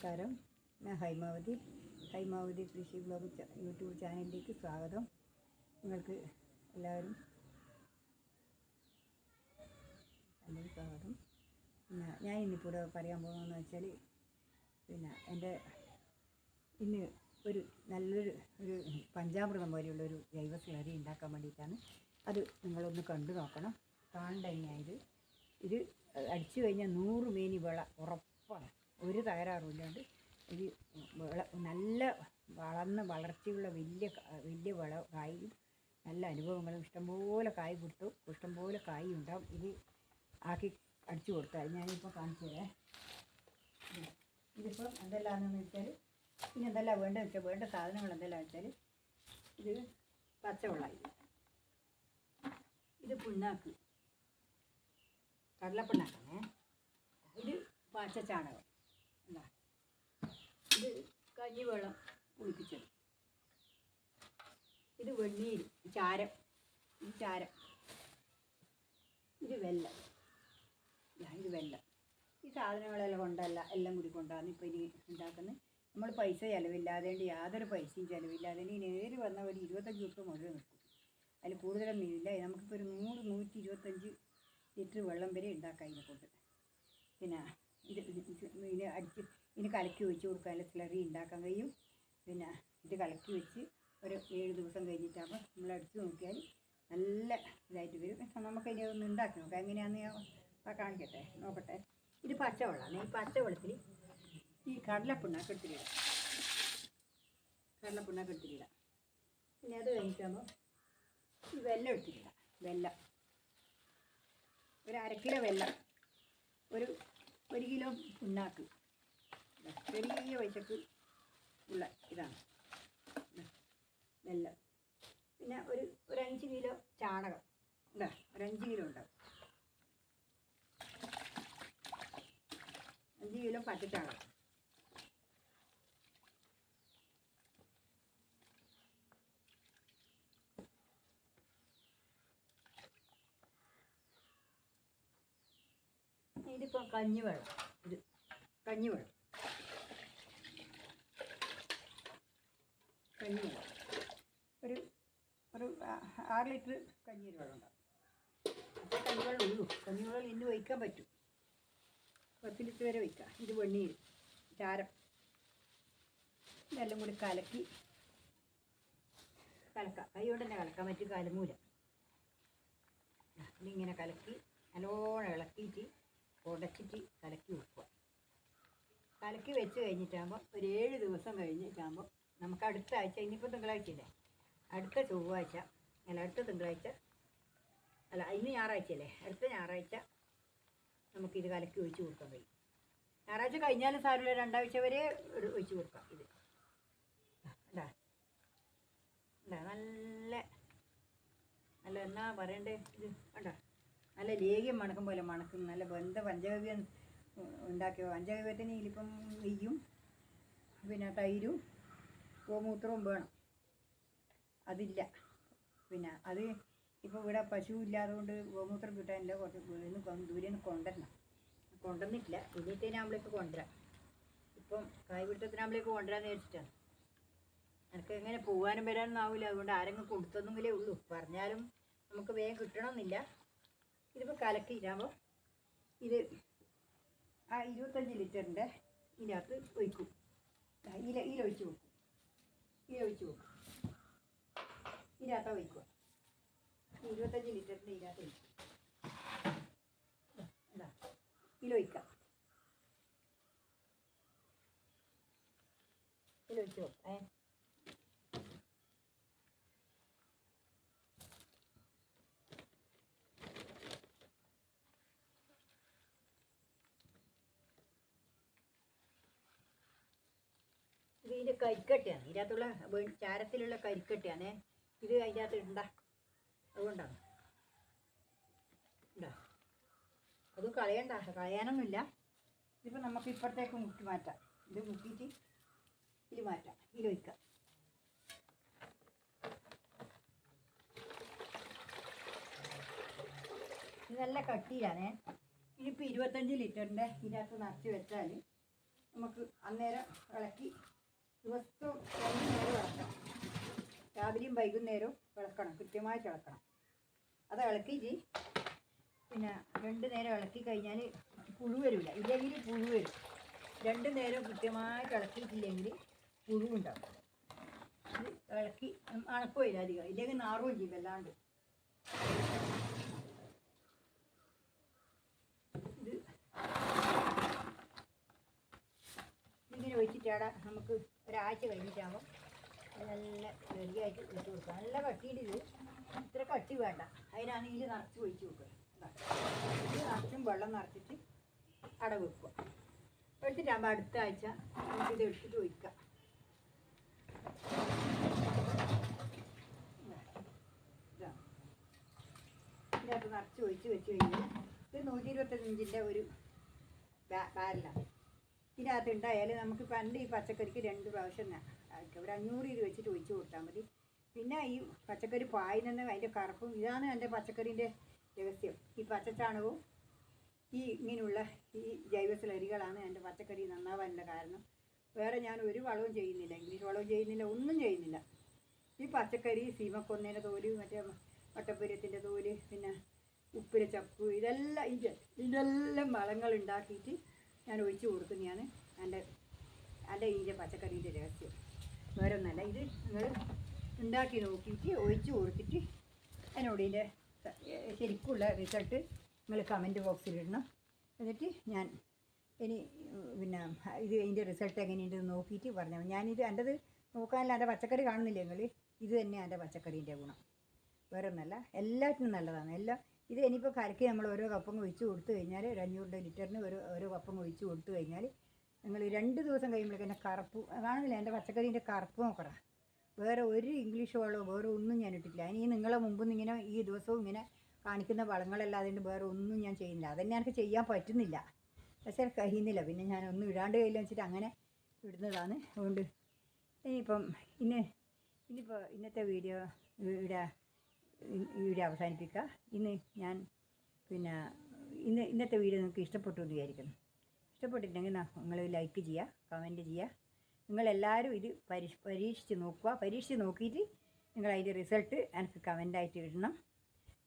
നമസ്കാരം. ഞാൻ ഹൈമാവതി കൃഷി ബ്ലോഗ് യൂട്യൂബ് ചാനലിലേക്ക് സ്വാഗതം. നിങ്ങൾക്ക് എല്ലാവരും സ്വാഗതം. ഞാൻ ഇന്നിപ്പോൾ പറയാൻ പോകുന്നതെന്ന് വെച്ചാൽ എൻ്റെ ഇന്ന് നല്ലൊരു പഞ്ചാമൃതം പോലെയുള്ളൊരു ജൈവ സ്ലറി ഉണ്ടാക്കാൻ വേണ്ടിയിട്ടാണ്. അത് നിങ്ങളൊന്ന് കണ്ടു നോക്കണം. കാണണ്ട തന്നെയാണ്. ഇത് അടിച്ചു കഴിഞ്ഞാൽ 100 മേനി വിള ഉറപ്പാണ്. ഒരു തകരാറുമില്ലാണ്ട് ഇത് നല്ല വളർച്ചയുള്ള വലിയ കായും നല്ല അനുഭവങ്ങളും ഇഷ്ടംപോലെ കായ് കിട്ടും. ഇഷ്ടംപോലെ കായ് ഉണ്ടാവും. ഇത് ആക്കി അടിച്ചു കൊടുത്താൽ ഞാനിപ്പോൾ കാണിച്ചു തരാം. ഇതിപ്പോൾ എന്തെല്ലാമെന്ന് വെച്ചാൽ പിന്നെ എന്തെല്ലാം വേണ്ടതെന്ന് വെച്ചാൽ വേണ്ട സാധനങ്ങൾ എന്തെല്ലാം വെച്ചാൽ ഇത് പച്ചവെള്ളം, ഇത് പിണ്ണാക്ക്, കടലപ്പിണ്ണാക്കാണേ. ഇത് പച്ചച്ചാണകം, ഇത് കഞ്ഞിവെള്ളം കുളിപ്പിച്ചത്, ഇത് വെണ്ണീര്, ചാരം, ഇത് വെല്ലം, ഇത് വെല്ലം. ഈ സാധനങ്ങളെല്ലാം എല്ലാം കൂടി കൊണ്ടാണ് ഇപ്പോൾ ഇനി ഉണ്ടാക്കുന്നത്. നമ്മൾ പൈസ ചിലവില്ലാതെ, യാതൊരു പൈസയും ചിലവില്ലാതെ ഇനി നേര് വന്ന ഒരു 25 ലിറ്റർ മുതൽ നിൽക്കും. അതിൽ കൂടുതലൊന്നും ഇല്ല. നമുക്കിപ്പോൾ ഒരു 100-125 ലിറ്റർ വെള്ളം വരെ ഉണ്ടാക്കാം ഇതിനെക്കൊണ്ട്. പിന്നെ ഇതിന് കലക്കി ഒഴിച്ച് കൊടുക്കാനുള്ള സ്ലറി ഉണ്ടാക്കാൻ കഴിയും. പിന്നെ ഇത് കലക്കി വെച്ച് ഒരു 7 ദിവസം കഴിഞ്ഞിട്ടാകുമ്പോൾ നമ്മൾ അടിച്ച് നോക്കിയാൽ നല്ല ഇതായിട്ട് വരും. നമുക്കതിനെ ഒന്ന് ഉണ്ടാക്കി നോക്കാം. എങ്ങനെയാണെന്ന് ഞാൻ കാണിക്കട്ടെ, നോക്കട്ടെ. ഇത് പച്ചവെള്ളമാണ്. ഈ പച്ചവെള്ളത്തിൽ ഈ കടലപ്പിണ്ണാക്ക് എടുത്തിട്ടിടാം. പിന്നെ അത് കഴിഞ്ഞിട്ടാകുമ്പോൾ ഈ വെല്ലം എടുത്തിട്ടിടാം. ഒരു 1/2 കിലോ വെല്ലം, ഒരു കിലോ പിണ്ണാക്ക്, ചെറിയ പൈസക്ക് ഉള്ള ഇതാണ് വെല്ലം. പിന്നെ ഒരു 5 കിലോ ചാണകം, ഒരു 5 കിലോ ഉണ്ടാവും. 5 കിലോ പച്ചച്ചാണകം. ഇതിപ്പോൾ കഞ്ഞിവെള്ളം, ഒരു 6 ലിറ്റർ കഞ്ഞിവെള്ളം ഉണ്ടാവും. അപ്പോൾ കഞ്ഞിവെള്ളം ഉള്ളൂ. കഞ്ഞിവെള്ളം ഇന്ന് വയ്ക്കാൻ പറ്റും. 10 ലിറ്റർ വരെ വയ്ക്കാം. ഇത് വെണ്ണീര്, ചാരം, ഇതെല്ലാം കൂടി കലക്കാം. കൈകൊണ്ട് തന്നെ കലക്കാൻ പറ്റും, കലങ്ങൂല. ഇതിങ്ങനെ കലക്കി നല്ലോണം ഇളക്കിയിട്ട് ഉടച്ചിട്ട് കലക്കി വെക്കുക. കലക്കി വെച്ച് കഴിഞ്ഞിട്ടാകുമ്പോൾ ഒരു 7 ദിവസം കഴിഞ്ഞിട്ടാകുമ്പോൾ നമുക്ക് അടുത്ത ആഴ്ച, ഇനിയിപ്പോൾ തിങ്കളാഴ്ചയല്ലേ, അടുത്ത ചൊവ്വാഴ്ച അടുത്ത തിങ്കളാഴ്ച ഇന്ന് ഞായറാഴ്ചയല്ലേ, അടുത്ത ഞായറാഴ്ച നമുക്കിത് കലക്കി ഒഴിച്ച് കൊടുക്കാൻ കഴിയും. ഞായറാഴ്ച കഴിഞ്ഞാലും സാരമില്ല, 2 ആഴ്ച വരെ ഒഴിച്ച് കൊടുക്കാം. ഇത് നല്ല എന്നാ പറയണ്ടേ, ഇത് നല്ല ലേഹ്യം മണക്കും പോലെ മണക്കും. നല്ല പഞ്ചഗവ്യം ഉണ്ടാക്കിയോ. പഞ്ചഗവ്യത്തിന് ഇതിലിപ്പം നെയ്യും പിന്നെ തൈരും ഗോമൂത്രവും വേണം. അതില്ല. പിന്നെ അത് ഇപ്പോൾ ഇവിടെ പശു ഇല്ലാതുകൊണ്ട് ഗോമൂത്രം കിട്ടാനില്ല. കുറച്ച് ദൂരെ നിന്ന് കൊണ്ടുവന്നിട്ടില്ല. ഇനിയിട്ടേനാകുമ്പോഴേക്ക് കൊണ്ടുവരാം. ഇപ്പം കായ്പിടുത്തത്തിനാകുമ്പോഴേക്ക് കൊണ്ടുവരാമെന്ന് വിചാരിച്ചിട്ടാണ്. എനിക്ക് എങ്ങനെ പോകാനും വരാനൊന്നും ആവില്ല. അതുകൊണ്ട് ആരെങ്കിലും കൊടുത്തെന്നെങ്കിലേ ഉള്ളൂ. പറഞ്ഞാലും നമുക്ക് വേഗം കിട്ടണമെന്നില്ല. ഇതിപ്പോൾ കലക്കിയിട്ടാകുമ്പോൾ ഇത് ആ 25 ലിറ്ററിൻ്റെ ഇതിനകത്ത് ഒഴിക്കും. ഇതിലൊഴിച്ച് വെക്കും. ഇതിനകത്ത് ഒഴിക്കുക. 25 ലിറ്ററിൻ്റെ ഇതിനകത്ത് ഒഴിക്കും. ഇതിലൊഴിക്കാം. ഇതിലൊഴിച്ച് വെക്കാം. ഇത് ഇതിൻ്റെ കരിക്കട്ടയാണ്. ഇതിനകത്തുള്ള ചാരത്തിലുള്ള കരിക്കട്ടയാണ്. ഇത് അതിൻ്റെ അകത്ത് അതുകൊണ്ടാണ് അതും കളയാനൊന്നുമില്ല. ഇതിപ്പോൾ നമുക്ക് ഇപ്പുറത്തേക്ക് മുക്കി മാറ്റാം. ഇത് മുക്കിയിട്ട് ഇതിൽ മാറ്റാം. ഇതിൽ വയ്ക്കാം. ഇത് നല്ല കട്ടിയിലാണേ. ഇതിപ്പോൾ 25 ലിറ്ററിൻ്റെ ഇതിനകത്ത് നിറച്ച് വെച്ചാൽ നമുക്ക് അന്നേരം ഇളക്കി ദിവസവും 2 നേരം ഇളക്കണം. രാവിലെയും വൈകുന്നേരവും ഇളക്കണം, കൃത്യമായിട്ട് ഇളക്കണം. അത് ഇളക്കിയിട്ട് പിന്നെ 2 നേരം ഇളക്കി കഴിഞ്ഞാൽ പുഴു വരില്ല. ഇല്ലെങ്കിൽ പുഴു വരും. 2 നേരം കൃത്യമായിട്ട് ഇളക്കിയിട്ടില്ലെങ്കിൽ പുഴുവുണ്ടാവും. ഇത് ഇളക്കി അണക്കുകയില്ല അധികം, ഇല്ലെങ്കിൽ നാറുകയും ചെയ്യും വല്ലാണ്ട്. ഇത് ഇങ്ങനെ വെച്ചിട്ടാടെ നമുക്ക് ഒരാഴ്ച കഴിഞ്ഞിട്ടാകുമ്പോൾ നല്ല റെഡിയായിട്ട് വെച്ച് കൊടുക്കുക. നല്ല കട്ടിയിൽ ഇത് ഇത്ര കട്ടി വേണ്ട, അതിനാണ് ഇതിൽ നിറച്ച് ഒഴിച്ച് കൊടുക്കുക. ഇത് നിറച്ചും വെള്ളം നിറച്ചിട്ട് അട വെക്കുക. എടുത്തിട്ടാകുമ്പോൾ അടുത്ത ആഴ്ച നമുക്കിത് എടുത്തിട്ട് ഒഴിക്കാം. ഇതിനകത്ത് നിറച്ച് ഒഴിച്ച് വെച്ച് കഴിഞ്ഞാൽ ഇത് 125 ഇഞ്ചിൻ്റെ ഒരു ബാരലാണ്. ഇതിനകത്ത് ഉണ്ടായാൽ നമുക്ക് പണ്ട് ഈ പച്ചക്കറിക്ക് 2 പ്രാവശ്യം ഒരു 500 രൂപ വെച്ചിട്ട് ഒഴിച്ച് കൊടുത്താൽ മതി. പിന്നെ ഈ പച്ചക്കറി പായുന്ന അതിൻ്റെ കറുപ്പും, ഇതാണ് എൻ്റെ പച്ചക്കറീൻ്റെ രഹസ്യം. ഈ പച്ചച്ചാണകവും ഈ ഇങ്ങനെയുള്ള ഈ ജൈവ സ്ലറികളാണ് എൻ്റെ പച്ചക്കറി നന്നാവാനുള്ള കാരണം. വേറെ ഞാൻ ഒരു വളവും ചെയ്യുന്നില്ല, ഇംഗ്ലീഷ് വളവും ചെയ്യുന്നില്ല, ഒന്നും ചെയ്യുന്നില്ല. ഈ പച്ചക്കറി സീമക്കൊന്നേൻ്റെ തോല്, മറ്റേ വട്ടപ്പുരത്തിൻ്റെ തോല്, പിന്നെ ഉപ്പിലെ ചപ്പ്, ഇതെല്ലാം വളങ്ങൾ ഉണ്ടാക്കിയിട്ട് ഞാൻ ഒഴിച്ച് കൊടുക്കുന്നതാണ് എൻ്റെ ഇതിൻ്റെ പച്ചക്കറീൻ്റെ രഹസ്യം. വേറെ ഒന്നല്ല. ഇത് നിങ്ങൾ ഉണ്ടാക്കി നോക്കിയിട്ട് ഒഴിച്ച് കൊടുത്തിട്ട് എന്നോട് ഇതിൻ്റെ ശരിക്കുള്ള റിസൾട്ട് നിങ്ങൾ കമൻറ്റ് ബോക്സിലിടണം. എന്നിട്ട് ഞാൻ ഇനി പിന്നെ ഇത് ഇതിൻ്റെ റിസൾട്ട് എങ്ങനെയുണ്ടെന്ന് നോക്കിയിട്ട് പറഞ്ഞാൽ ഞാനിത് എൻ്റെത് നോക്കാനല്ല, എൻ്റെ പച്ചക്കറി കാണുന്നില്ല നിങ്ങൾ, ഇത് തന്നെയാണ് എൻ്റെ പച്ചക്കറീൻ്റെ ഗുണം. വേറെ ഒന്നല്ല, എല്ലാറ്റിനും നല്ലതാണ് എല്ലാം. ഇത് ഇനിയിപ്പോൾ കലക്കി നമ്മൾ ഓരോ കപ്പങ്ങ് ഒഴിച്ച് കൊടുത്തു കഴിഞ്ഞാൽ 500 ലിറ്ററിന് ഓരോ കപ്പങ്ങ് ഒഴിച്ച് കൊടുത്തു കഴിഞ്ഞാൽ നിങ്ങൾ 2 ദിവസം കഴിയുമ്പോഴേക്കും എൻ്റെ കറുപ്പ് കാണുന്നില്ല, എൻ്റെ പച്ചക്കറീൻ്റെ കറുപ്പ് നോക്കണം. വേറെ ഒരു ഇംഗ്ലീഷ് വളമോ വേറെ ഒന്നും ഞാൻ ഇട്ടിട്ടില്ല. ഇനി നിങ്ങളെ മുമ്പ് ഇങ്ങനെ ഈ ദിവസവും ഇങ്ങനെ കാണിക്കുന്ന വളങ്ങളല്ലാതെ വേറെ ഒന്നും ഞാൻ ചെയ്യുന്നില്ല. അതന്നെ എനിക്ക് ചെയ്യാൻ പറ്റുന്നില്ല, പക്ഷേ കഴിയുന്നില്ല. പിന്നെ ഞാൻ ഒന്നും ഇടാണ്ട് കയ്യിൽ വെച്ചിട്ട് അങ്ങനെ ഇടുന്നതാണ്. അതുകൊണ്ട് ഇനിയിപ്പോൾ ഇന്നത്തെ വീഡിയോ ഇവിടെ അവസാനിപ്പിക്കുക. ഞാൻ പിന്നെ ഇന്നത്തെ വീഡിയോ നിങ്ങൾക്ക് ഇഷ്ടപ്പെട്ടു എന്ന് വിചാരിക്കുന്നു. ഇഷ്ടപ്പെട്ടിട്ടുണ്ടെങ്കിൽ നിങ്ങൾ ലൈക്ക് ചെയ്യുക, കമൻറ്റ് ചെയ്യുക. നിങ്ങളെല്ലാവരും ഇത് പരീക്ഷിച്ച് നോക്കുക. പരീക്ഷിച്ച് നോക്കിയിട്ട് നിങ്ങൾ അതിൻ്റെ റിസൾട്ട് എനിക്ക് കമൻ്റായിട്ട് ഇടണം.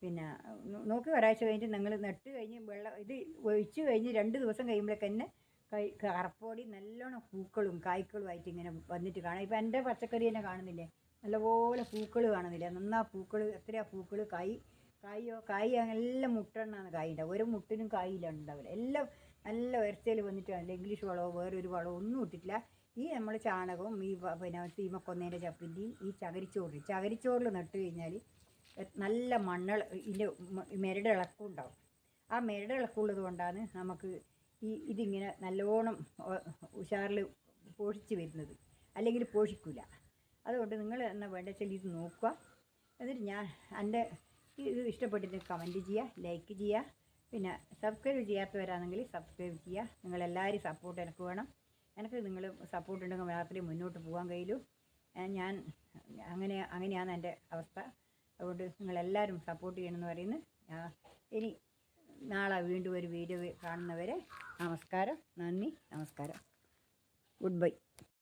പിന്നെ നോക്കി ഒരാഴ്ച കഴിഞ്ഞിട്ട് നിങ്ങൾ നട്ട് കഴിഞ്ഞ് ഇത് ഒഴിച്ച് കഴിഞ്ഞ് 2 ദിവസം കഴിയുമ്പോഴേക്ക് തന്നെ കറപ്പോടി നല്ലോണം പൂക്കളും കായ്ക്കളും ആയിട്ട് ഇങ്ങനെ വന്നിട്ട് കാണാം. ഇപ്പം എൻ്റെ പച്ചക്കറി തന്നെ കാണുന്നില്ലേ, നല്ലപോലെ പൂക്കൾ കാണുന്നില്ല. നന്നാ പൂക്കൾ, എത്രയാ പൂക്കൾ, കായ് എല്ലാം മുട്ടെണ്ണാണ് കായ് ഉണ്ടാവും. ഒരു മുട്ടിനും കായില്ല ഉണ്ടാവില്ല. എല്ലാം നല്ല ഉയർച്ചയിൽ വന്നിട്ട് നല്ല ഇംഗ്ലീഷ് വളമോ വേറൊരു വളമോ ഒന്നും ഇട്ടിട്ടില്ല. ഈ നമ്മൾ ചാണകവും ഈ പിന്നെ സീമക്കൊന്നേൻ്റെ ചപ്പിൻ്റെയും ഈ ചകരിച്ചോറിൽ നട്ട് കഴിഞ്ഞാൽ നല്ല ഇതിൻ്റെ മെരട് ഇളക്കം ഉണ്ടാവും. ആ മെരട് ഇളക്കമുള്ളത് കൊണ്ടാണ് നമുക്ക് ഇതിങ്ങനെ നല്ലോണം ഉഷാറിൽ പോഷിച്ച് വരുന്നത്, അല്ലെങ്കിൽ പോഷിക്കില്ല. അതുകൊണ്ട് നിങ്ങൾ എന്നാൽ വേണ്ട വെച്ചാൽ ഇത് നോക്കുക. എന്നിട്ട് എൻ്റെ ഇത് ഇഷ്ടപ്പെട്ടിട്ട് കമൻറ്റ് ചെയ്യുക, ലൈക്ക് ചെയ്യുക. പിന്നെ സബ്സ്ക്രൈബ് ചെയ്യാത്തവരാണെങ്കിൽ സബ്സ്ക്രൈബ് ചെയ്യുക. നിങ്ങളെല്ലാവരും സപ്പോർട്ട് എനിക്ക് വേണം. എനിക്ക് നിങ്ങൾ സപ്പോർട്ട് ഉണ്ടെങ്കിൽ മാത്രമേ മുന്നോട്ട് പോകാൻ കഴിയൂ. അങ്ങനെയാണ് എൻ്റെ അവസ്ഥ. അതുകൊണ്ട് നിങ്ങളെല്ലാവരും സപ്പോർട്ട് ചെയ്യണമെന്ന് പറയുന്നു. ഇനി നാളെ വീണ്ടും ഒരു വീഡിയോ കാണുന്നവരെ നമസ്കാരം, നന്ദി, നമസ്കാരം, ഗുഡ് ബൈ.